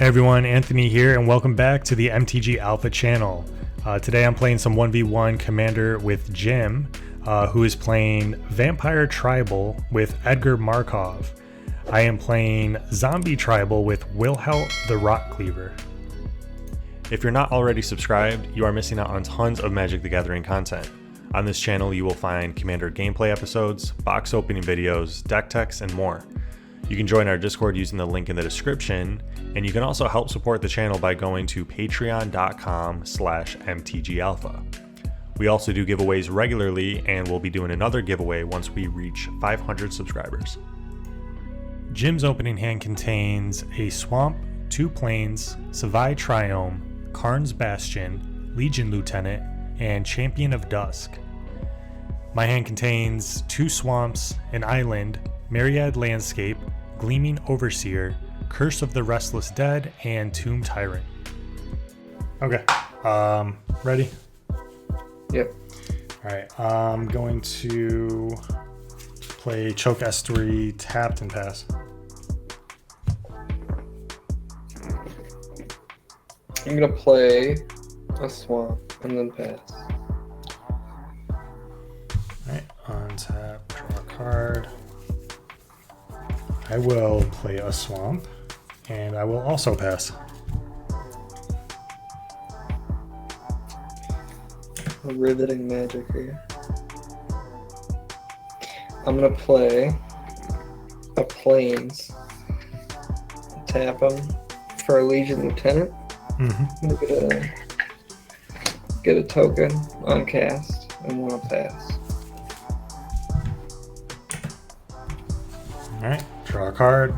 Hey everyone, Anthony here, and welcome back to the MTG Alpha channel. Today I'm playing some 1v1 Commander with Jim, who is playing Vampire Tribal with Edgar Markov. I am playing Zombie Tribal with Wilhelt the Rotcleaver. If you're not already subscribed, you are missing out on tons of Magic the Gathering content. On this channel you will find Commander gameplay episodes, box opening videos, deck techs, and more. You can join our Discord using the link in the description, and you can also help support the channel by going to patreon.com/mtgalpha. We also do giveaways regularly, and we'll be doing another giveaway once we reach 500 subscribers. Jim's opening hand contains a Swamp, 2 Plains, Savai Triome, Karn's Bastion, Legion Lieutenant, and Champion of Dusk. My hand contains 2 Swamps, an Island, Myriad Landscape, Gleaming Overseer, Curse of the Restless Dead, and Tomb Tyrant. Okay, ready? Yep. Alright, I'm going to play Choke S3, tapped and pass. I'm gonna play a swamp and then pass. Alright, untap, draw a card. I will play a swamp, and I will also pass. A riveting magic here. I'm gonna play a Plains. Tap them for a Legion Lieutenant. I'm gonna get a token on cast and want to pass. Alright, draw a card.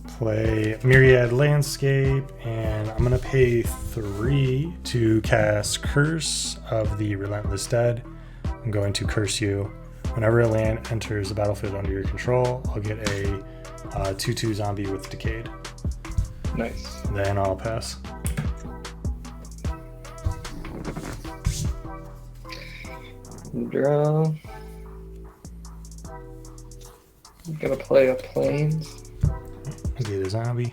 Play Myriad Landscape, and I'm going to pay 3 to cast Curse of the Relentless Dead. I'm going to curse you. Whenever a land enters the battlefield under your control, I'll get a 2/2 zombie with Decayed. Nice. Then I'll pass. Draw. I'm gonna play a Plains. Get a zombie.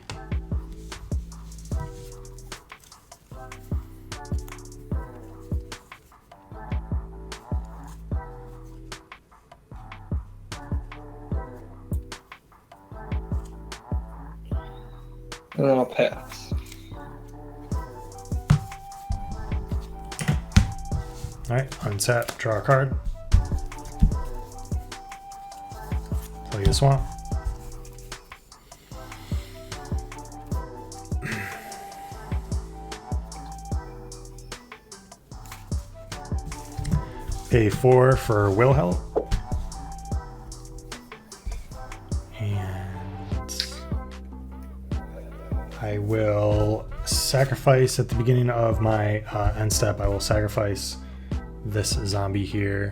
And then I'll pass. Alright, untap, draw a card. Play a swamp. Pay 4 for Wilhelt. And I will sacrifice at the beginning of my end step. I will sacrifice this zombie here,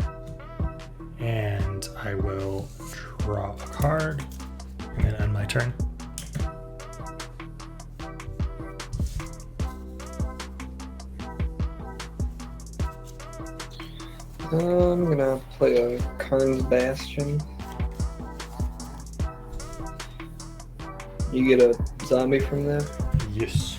and I will draw a card and then end my turn. I'm gonna play a Karn's Bastion. You get a zombie from there? Yes.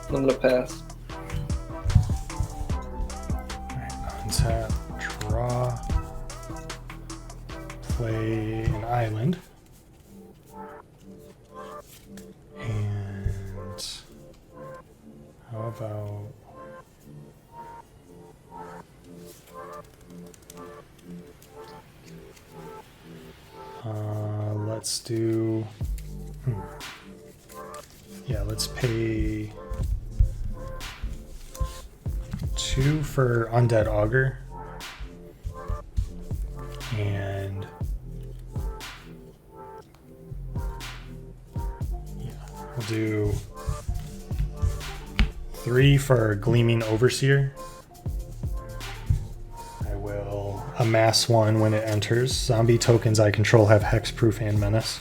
I'm gonna pass. Alright, untap, draw, play an island. And how about let's do yeah, let's pay 2 for Undead Augur, and we'll do 3 for Gleaming Overseer. I will amass 1 when it enters. Zombie tokens I control have hexproof and menace.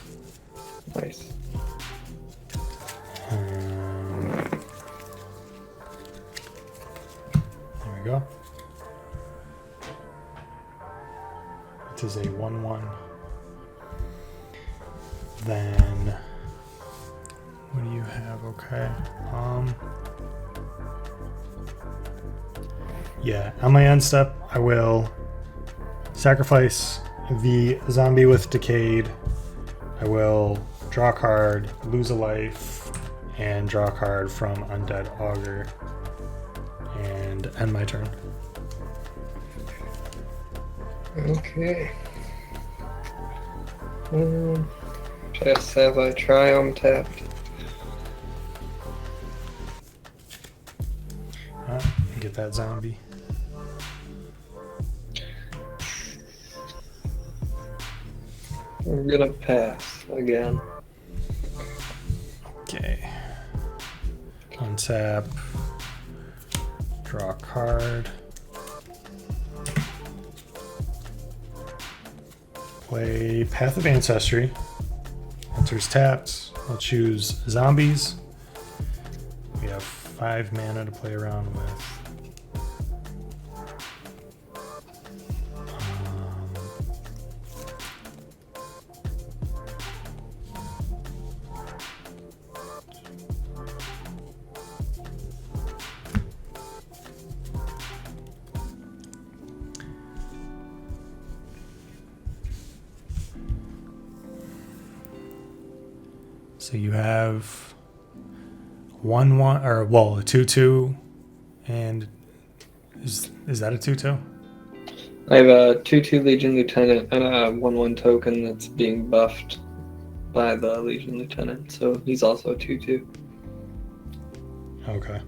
Nice. There we go. It is a 1/1. Then what do you have? Okay. Yeah, on my end step, I will sacrifice the zombie with Decayed. I will draw a card, lose a life, and draw a card from Undead Augur, and end my turn. Okay. Just have I try tapped. Get that zombie. I'm gonna pass again. Okay. Untap. Draw a card. Play Path of Ancestry. Enters tapped. I'll choose zombies. We have 5 mana to play around with. So you have 1/1, or well, a 2/2, and is that a 2/2? I have a 2/2 Legion Lieutenant and a 1/1 token that's being buffed by the Legion Lieutenant, so he's also a 2/2. Okay.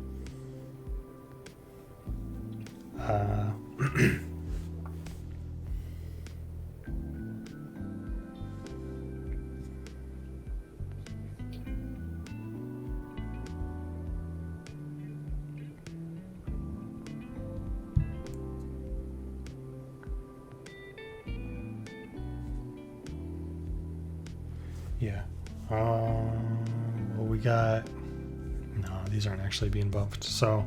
Yeah. Well, we got... No, these aren't actually being buffed. So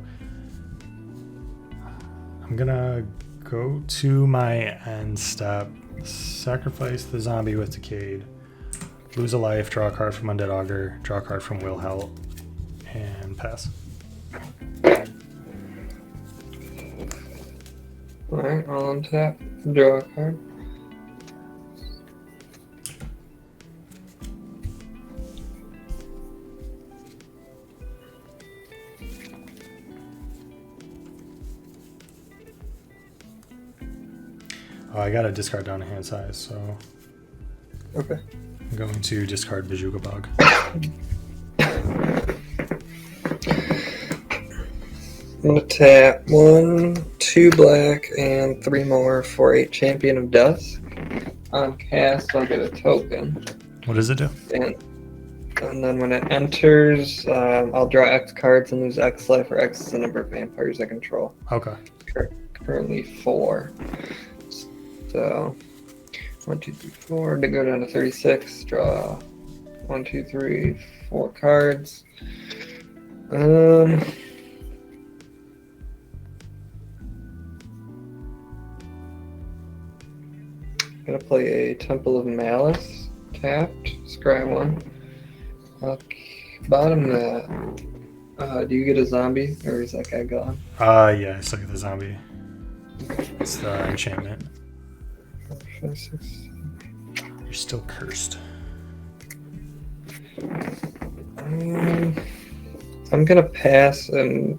I'm gonna go to my end step, sacrifice the zombie with Decayed, lose a life, draw a card from Undead Augur, draw a card from Wilhelt, and pass. Alright, I'll untap, draw a card. Oh, I got to discard down to hand size, so Okay. I'm going to discard Bajuga Bug. I'm gonna tap 1, 2 black, and 3 more for a Champion of Dusk. On cast, I'll get a token. What does it do? And then when it enters, I'll draw X cards and lose X life, or X is the number of vampires I control. Okay. Currently 4. So 1, 2, 3, 4 to go down to 36. Draw 1, 2, 3, 4 cards. Gonna play a Temple of Malice, tapped, scry 1. Bottom that. Do you get a zombie, or is that guy gone? Yeah, I still get the zombie. It's the enchantment. 5, 6. You're still cursed. I'm gonna pass and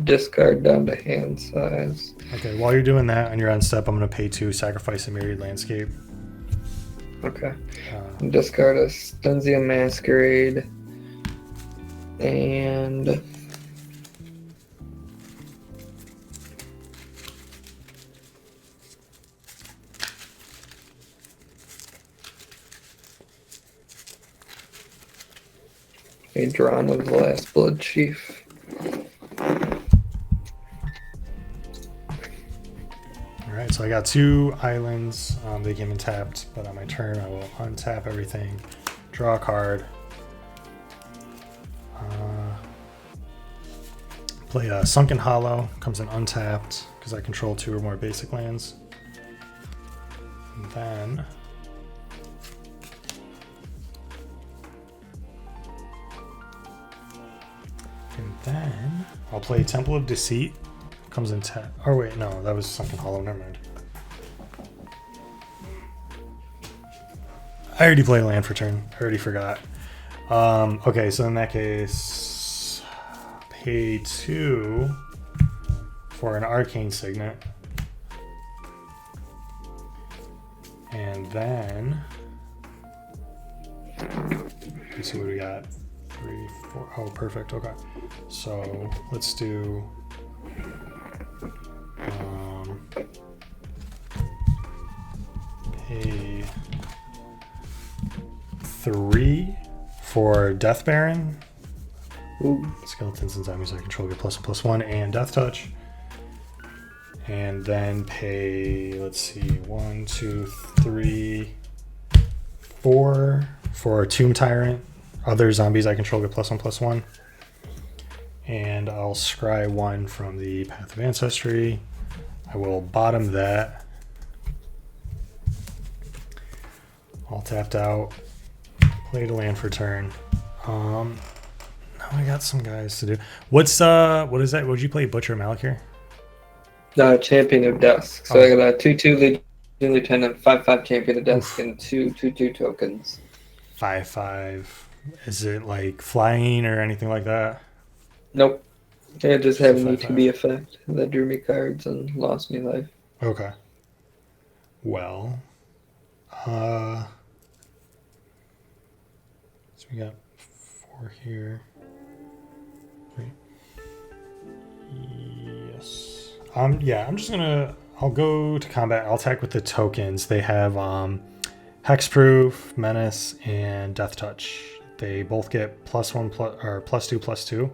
discard down to hand size. Okay, while you're doing that on your end step, I'm going to pay 2, sacrifice a Myriad Landscape. Okay. Discard a Stensia Masquerade. And a Drawn of the Last Blood Chief. Alright, so I got 2 islands. They came in tapped, but on my turn I will untap everything, draw a card, play a Sunken Hollow, comes in untapped because I control 2 or more basic lands. And then I'll play Temple of Deceit. Comes in 10. Oh wait, no, that was Sunken Hollow. Never mind. I already played land for turn. I already forgot. Okay, so in that case, pay 2 for an Arcane Signet. And then let's see what we got. 3, 4. Oh, perfect. Okay. So let's do pay 3 for Death Baron. Ooh. Skeletons and zombies I control get +1/+1 and Death Touch. And then pay, let's see, 1, 2, 3, 4 for Tomb Tyrant. Other zombies I control get +1/+1. And I'll scry 1 from the Path of Ancestry. I will bottom that. All tapped out. Played a land for turn. Now I got some guys to do. What is that? Would you play Butcher Malakir? Champion of Dusk. So I got a 2/2 Legion Lieutenant, 5/5 Champion of Dusk, and 2/2 tokens. 5/5. Is it like flying or anything like that? Nope. I just have an E2B effect that drew me cards and lost me life. Okay. Well, so we got 4 here. 3. Yes. Yeah, I'm just gonna. I'll go to combat. I'll attack with the tokens. They have Hexproof, Menace, and Death Touch. They both get +1 or +2/+2.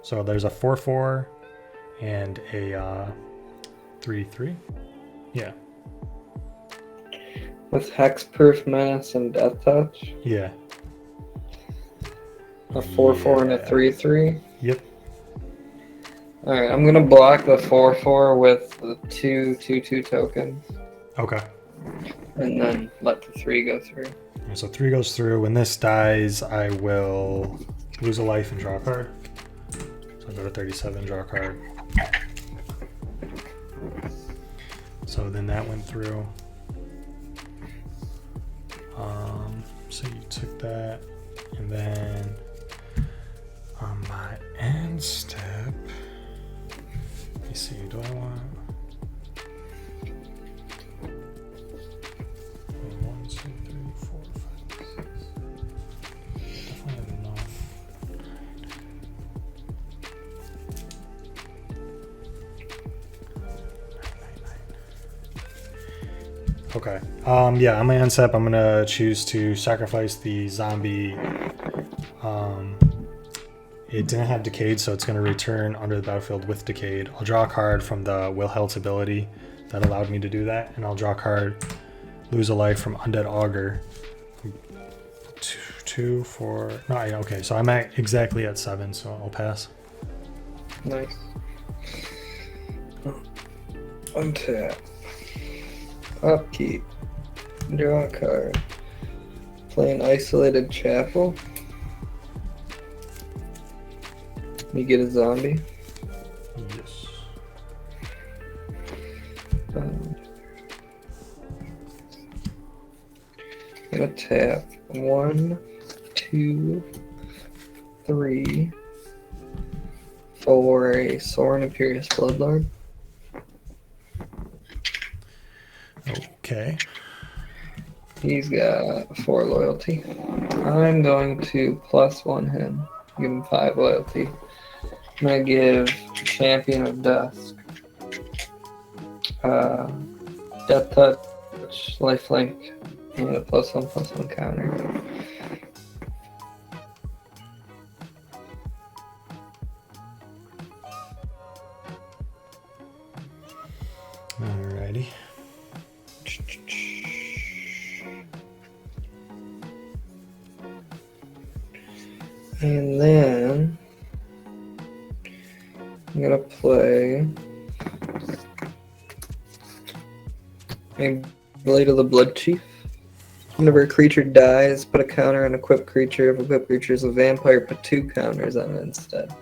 So there's a 4/4 and a 3/3. Yeah. With Hexproof, Menace, and Death Touch? Yeah. A 4/4 and a 3/3? Yep. Alright, I'm gonna block the 4/4 with the 2/2 tokens. Okay. And then let the 3 go through. So 3 goes through. When this dies, I will lose a life and draw a card. So I go to 37, draw a card. So then that went through. So you took that, and then on my end step, let me see, do I want 1, 2, 3, 4, 5, 6? Definitely have enough. Okay. Yeah, on my end step, I'm gonna choose to sacrifice the zombie. It didn't have Decayed, so it's gonna return under the battlefield with Decayed. I'll draw a card from the Wilhelt's ability that allowed me to do that, and I'll draw a card, lose a life from Undead Augur. 2, 4. No, okay, so I'm exactly at 7, so I'll pass. Nice. Untap. Upkeep. Draw a card. Play an Isolated Chapel. You get a zombie. Yes. Gonna tap 1, 2, 3 for a Sorin Imperious Bloodlord. Okay. He's got 4 loyalty. I'm going to +1 him. Give him 5 loyalty. I'm gonna give Champion of Dusk Death Touch, Lifelink, and a +1/+1 counter. Alrighty. And then I'm gonna play a Blade of the Blood Chief. Whenever a creature dies, put a counter on equipped creature. If equipped creature is a vampire, put 2 counters on it instead.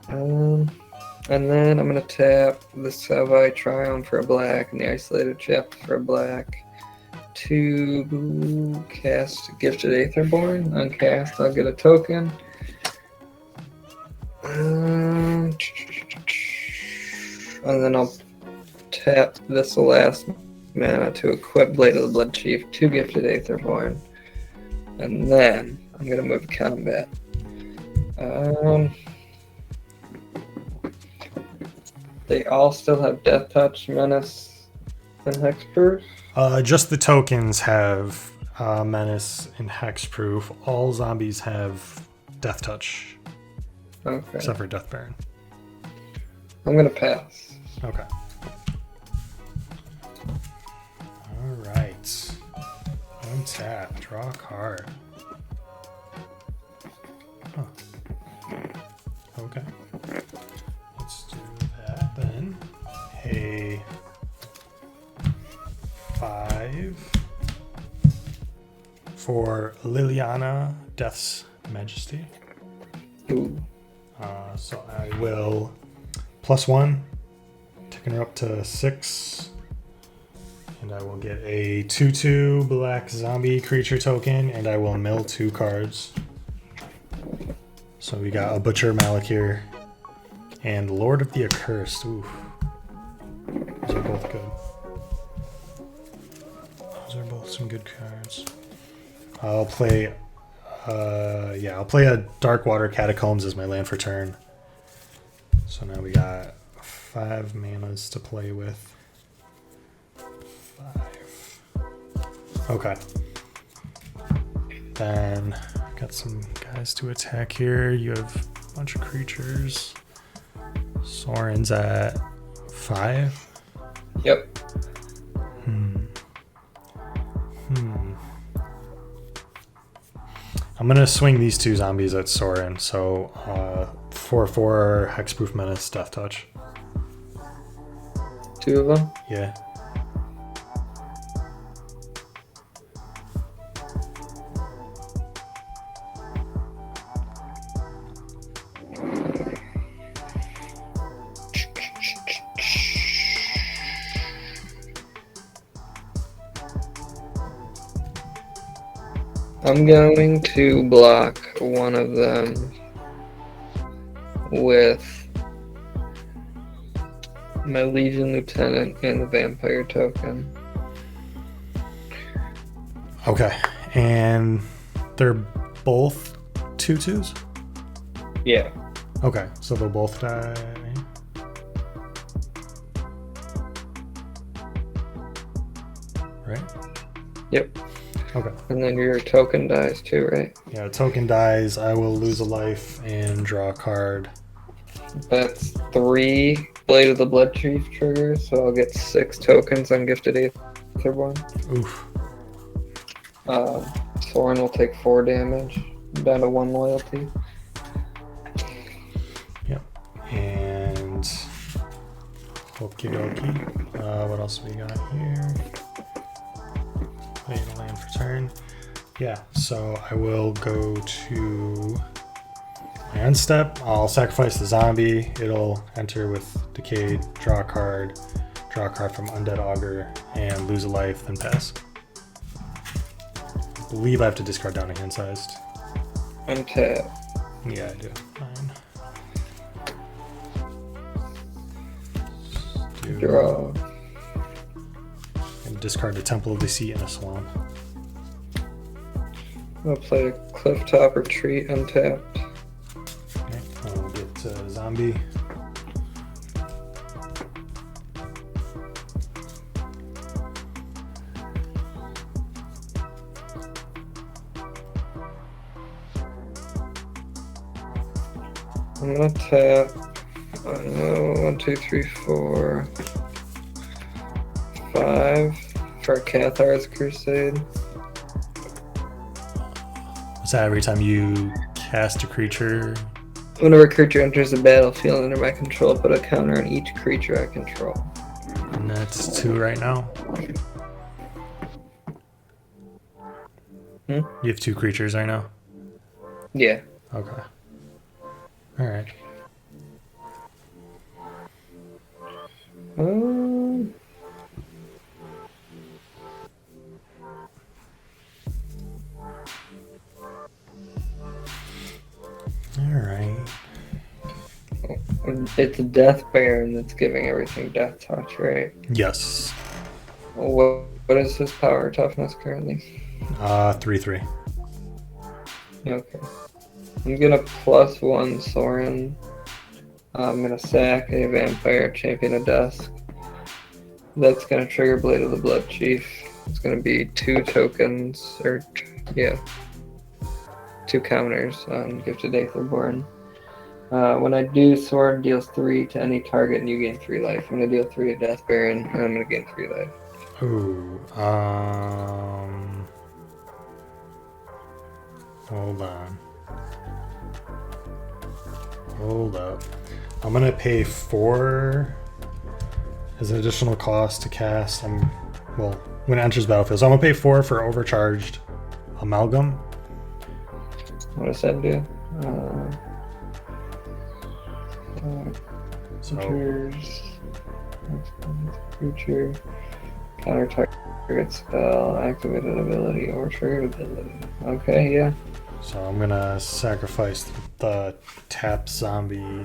And then I'm going to tap the Savai Triumph for a black and the Isolated Chapter for a black to cast Gifted Aetherborn. On cast, I'll get a token. And then I'll tap this last mana to equip Blade of the Blood Chief, 2 Gifted Aetherborn. And then I'm going to move to combat. They all still have Death Touch, Menace, and Hexproof? Just the tokens have Menace and Hexproof. All zombies have Death Touch. Okay. Except for Death Baron. I'm going to pass. Okay. Alright. Untap. Draw a card. Huh. Okay. Let's do that then. A 5 for Liliana, Death's Majesty. Ooh. So I will +1, taking her up to 6. And I will get a 2/2 black zombie creature token, and I will mill 2 cards. So we got a Butcher Malakir and Lord of the Accursed. Ooh. Those are both good. Those are both some good cards. I'll play I'll play a Darkwater Catacombs as my land for turn. So now we got 5 manas to play with. 5. Okay. Then got some guys to attack here. You have a bunch of creatures. Soren's at 5. Yep. I'm gonna swing these 2 zombies at Soren. So 4/4 Hexproof Menace, Death Touch. 2 of them? Yeah. I'm going to block one of them with my Legion Lieutenant and the Vampire token. Okay. And they're both 2/2s? Yeah. Okay, so they'll both die. Right? Yep. Okay. And then your token dies too, right? Yeah, token dies. I will lose a life and draw a card. That's 3 Blade of the Blood Chief triggers, so I'll get 6 tokens on Gifted Aetherborn. Oof. Soren will take 4 damage, down to 1 loyalty. Yep. And okie dokie. What else we got here? Play a land for turn. Yeah, so I will go to my end step. I'll sacrifice the zombie. It'll enter with Decayed, draw a card from Undead Augur, and lose a life, then pass. I believe I have to discard down to hand-sized. Untap. Yeah, I do. Fine. Draw. And discard the Temple of the Sea in a swamp. I'll play a Clifftop Retreat untapped. Okay, I'll get zombie. I'm gonna tap 1, 2, 3, 4, 5 for Cathar's Crusade. What's that? Every time you cast a creature? Whenever a creature enters the battlefield under my control, put a counter on each creature I control. And that's 2 right now. You have 2 creatures right now? Yeah. Okay. Alright. Alright. It's a Death Baron that's giving everything Death Touch, right? Yes. What is his power toughness currently? 3/3. Okay. I'm gonna +1 Sorin. I'm gonna sack a Vampire Champion of Dusk. That's gonna trigger Blade of the Blood Chief. It's gonna be 2 tokens, or 2 counters on Gifted Aetherborn. When I do, Sword deals 3 to any target and you gain 3 life. I'm gonna deal 3 to Death Baron and I'm gonna gain 3 life. Ooh, hold on. Hold up. I'm gonna pay 4 as an additional cost to cast. When it enters battlefield. So I'm gonna pay 4 for overcharged Amalgam. What does that do? Creature, counter target spell, activated ability, or triggered ability. Okay, yeah. So I'm gonna sacrifice the tap zombie,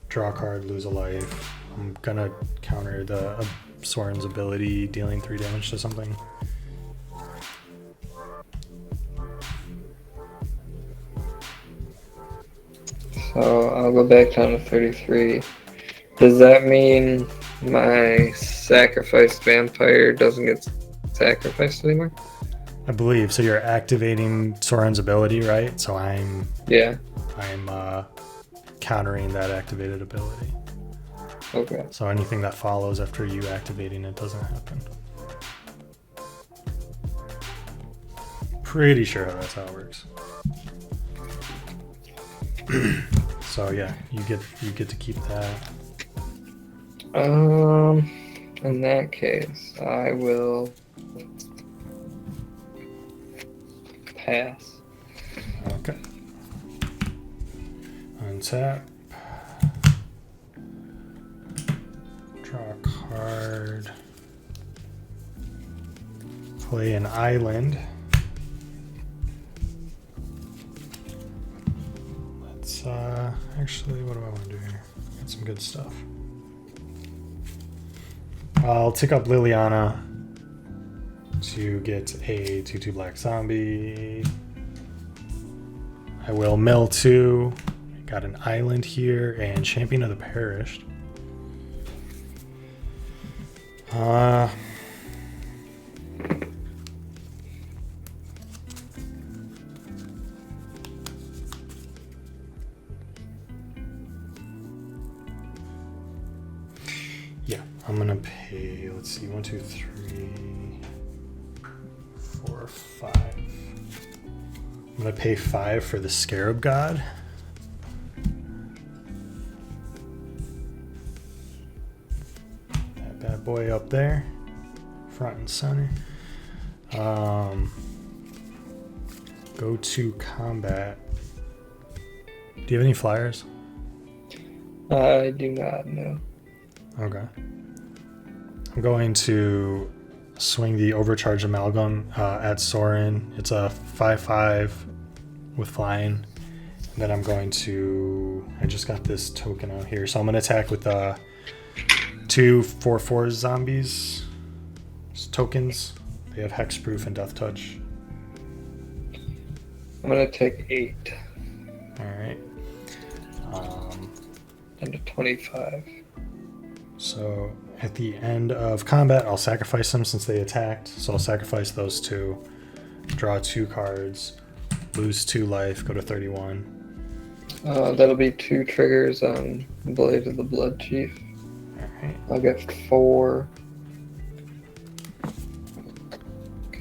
draw a card, lose a life. I'm gonna counter the Sorin's ability, dealing 3 damage to something. So I'll go back down to 33. Does that mean my sacrificed vampire doesn't get sacrificed anymore? I believe so. You're activating Sorin's ability, right? So I'm countering that activated ability. Okay. So anything that follows after you activating it doesn't happen. Pretty sure that's how it works. So yeah, you get to keep that. In that case, I will pass. Okay. Untap. Draw a card. Play an island. Let's actually, what do I want to do here? Got some good stuff. I'll tick up Liliana to get a 2/2 black zombie. I will mill 2. Got an island here and Champion of the Perished. Yeah, I'm gonna pay, let's see, 1, 2, 3, 4, 5. I'm gonna pay 5 for the Scarab God. That bad boy up there, front and center. Go to combat. Do you have any flyers? I do not know. Okay. I'm going to swing the Overcharge Amalgam at Sorin. It's a 5/5 with flying. And then I'm going to... I just got this token out here. So I'm going to attack with 2 4/4 zombies. Tokens. They have Hexproof and Death Touch. I'm going to take 8. Alright. And a 25. So at the end of combat, I'll sacrifice them since they attacked. So I'll sacrifice those 2, draw 2 cards, lose 2 life, go to 31. That'll be 2 triggers on Blade of the Blood Chief. Alright. I'll get 4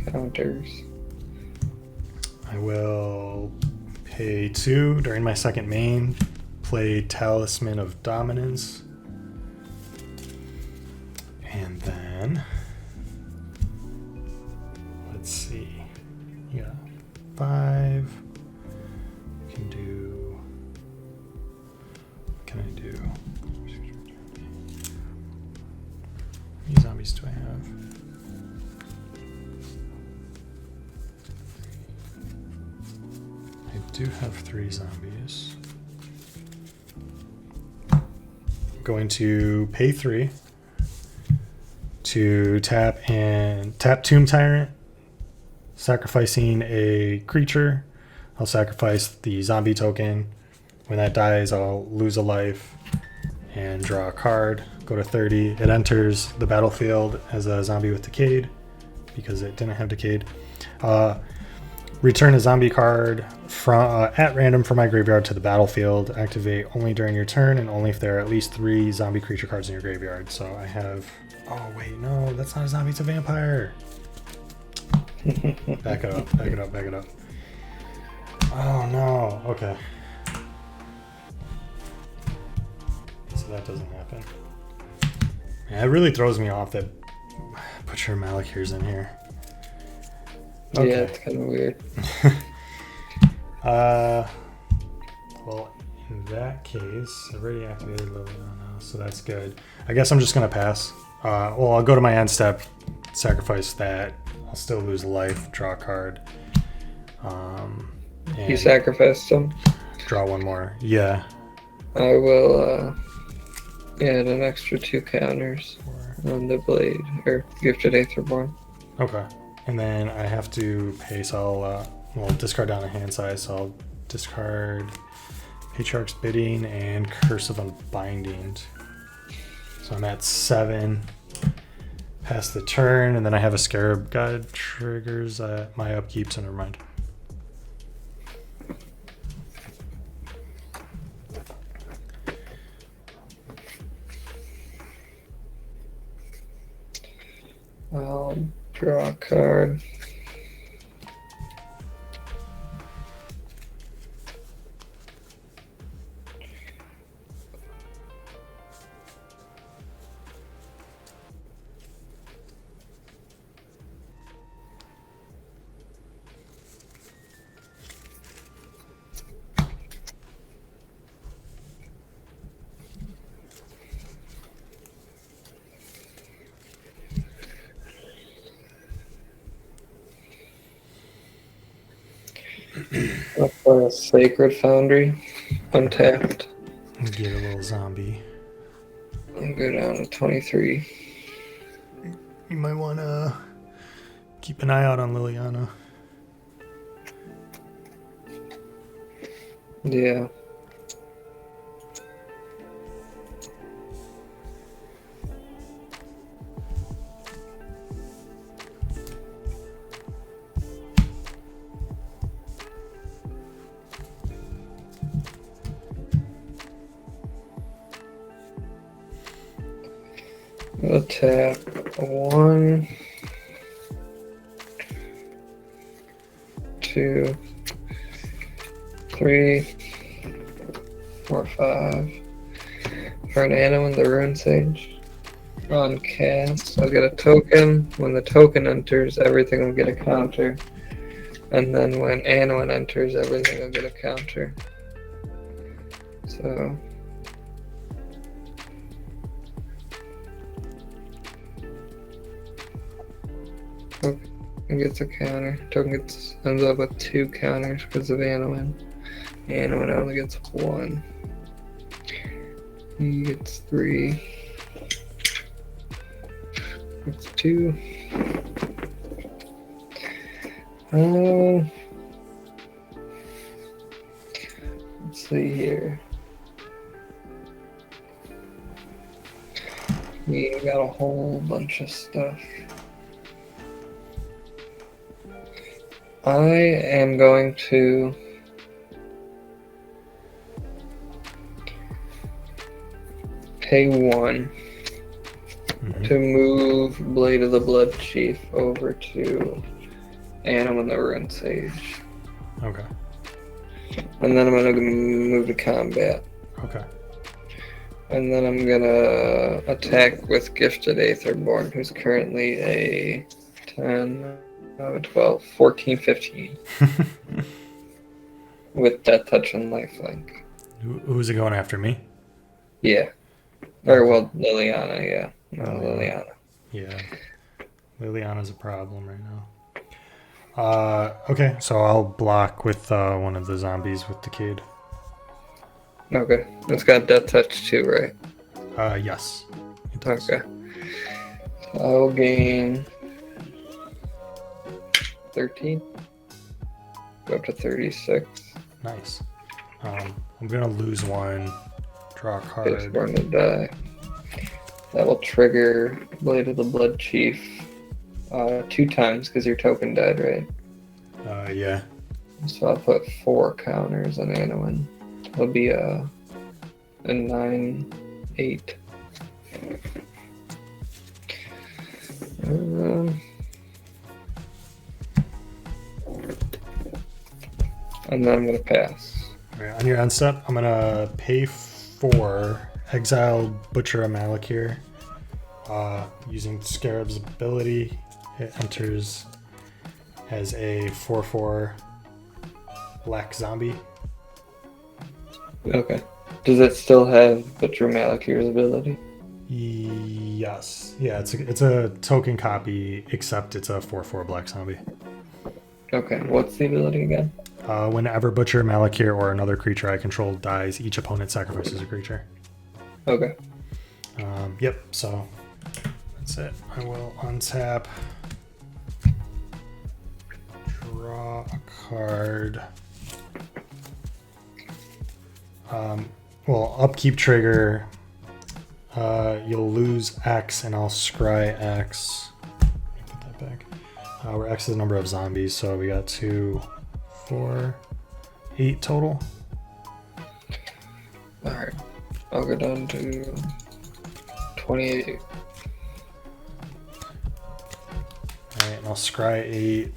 counters. I will pay 2 during my second main, play Talisman of Dominance. And then can. Let's see. Yeah, 5. We can do. What can I do? How many zombies do I have? I do have 3 zombies. I'm going to pay 3 to tap Tomb Tyrant, sacrificing a creature. I'll sacrifice the zombie token. When that dies, I'll lose a life and draw a card. Go to 30. It enters the battlefield as a zombie with Decayed because it didn't have Decayed. Return a zombie card from at random from my graveyard to the battlefield. Activate only during your turn and only if there are at least 3 zombie creature cards in your graveyard. So I have... Oh, wait, no, that's not a zombie, it's a vampire. Back it up, back it up, back it up. Oh, no. Okay. So that doesn't happen. Yeah, it really throws me off that put your Malakir's in here. Okay. Yeah, it's kind of weird. Well, in that case, I've already activated Liliana, so that's good. I guess I'm just going to pass. Well, I'll go to my end step, sacrifice that. I'll still lose life, draw a card. You sacrificed them? Draw 1 more. Yeah. I will add an extra 2 counters on the blade, or Gifted Aetherborn. Okay. And then I have to pay, so I'll discard down a hand size, so I'll discard Patriarch's Bidding and Curse of Unbinding. So I'm at 7. Pass the turn, and then I have a Scarab God triggers my upkeep, so never mind. I'll draw a card. I'll play a Sacred Foundry, untapped. Get a little zombie. I'll go down to 23. You might want to keep an eye out on Liliana. Yeah. I'll tap 1, 2, 3, 4, 5. For an Anowin the Ruin Sage. On cast, I'll get a token. When the token enters, everything will get a counter. And then when Anowin enters, everything will get a counter. So... Token gets a counter. Token ends up with 2 counters because of Anowin. Anowin only gets 1. He gets 3. That's 2. Let's see here. We got a whole bunch of stuff. I am going to pay 1 to move Blade of the Blood Chief over to Anowin the Ruin Sage. Okay. And then I'm going to move to combat. Okay. And then I'm gonna attack with Gifted Aetherborn, who's currently a 10, 12, 14, 15. With Death Touch and Lifelink. Who's it going after me? Yeah. Or, well, Liliana, yeah. No, Liliana. Yeah. Liliana's a problem right now. Okay, so I'll block with one of the zombies with the kid. Okay. It's got Death Touch too, right? Yes. Okay. I'll gain 13. Go up to 36. Nice. I'm gonna lose one. Draw a card. It's going to die. That will trigger Blade of the Blood Chief 2 times because your token died, right? Yeah. So I'll put 4 counters on Anowin. It'll be a 9/8. And then I'm gonna pass. Right, on your end step, I'm gonna pay for exiled Butcher a Malakir. Using Scarab's ability, it enters as a 4/4 black zombie. Okay. Does it still have Butcher Malakir's ability? Yes. Yeah, it's a token copy, except it's a 4/4 black zombie. Okay. What's the ability again? Whenever Butcher, Malakir, or another creature I control dies, each opponent sacrifices a creature. Okay. Yep, so that's it. I will untap, draw a card. Well, upkeep trigger, you'll lose X and I'll scry X. Put that back. Where X is the number of zombies, so we got 2, 4, 8 total. Alright. I'll go down to 28. Alright, and I'll scry 8.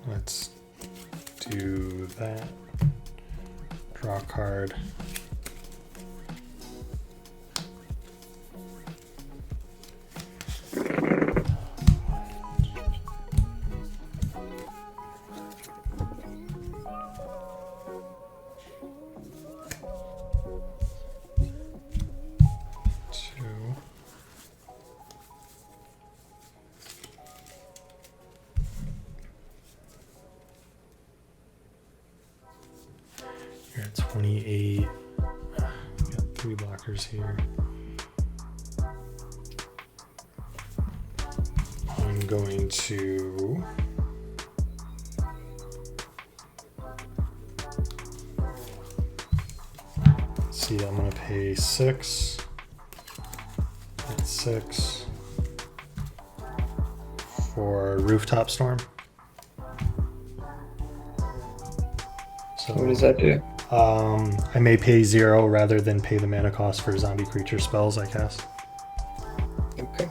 Let's do that. Draw a card. You're at 28. Got 3 blockers here. I'm going to see. I'm going to pay 6. That's 6 for Rooftop Storm. So, What does that do? I may pay 0 rather than pay the mana cost for zombie creature spells I cast. Okay.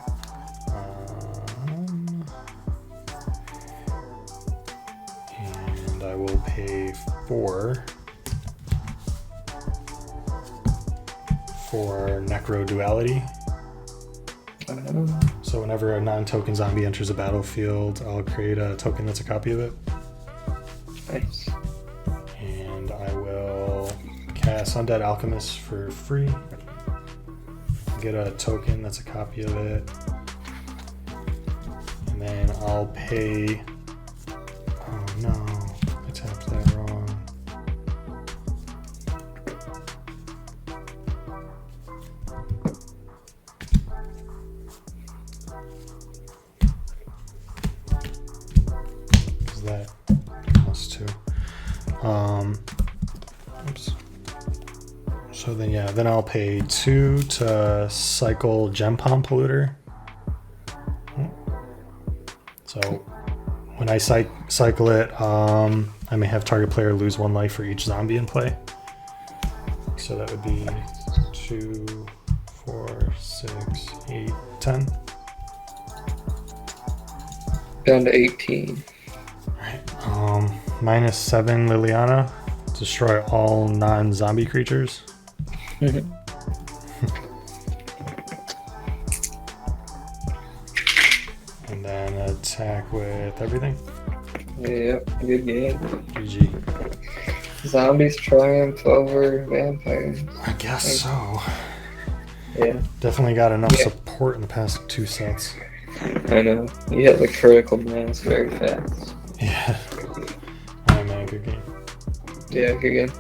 And I will pay 4 for Necro Duality. So whenever a non-token zombie enters a battlefield, I'll create a token that's a copy of it. Nice. And I will cast Undead Alchemist for free. Get a token that's a copy of it. And then I'll pay... Oh no, I tapped that wrong. Is that +2? Oops. So then, yeah, then I'll pay 2 to cycle Gem Palm Polluter. So when I cycle it, I may have target player lose 1 life for each zombie in play. So that would be 2, 4, 6, 8, 10. Down to 18. -7 Liliana. Destroy all non-zombie creatures. And then attack with everything. Yep, good game. GG. Zombies triumph over vampires. I guess so. Yeah. Definitely got enough support in the past 2 sets. I know. You hit the critical mass very fast. Yeah. Alright, man. Good game. Yeah, good game.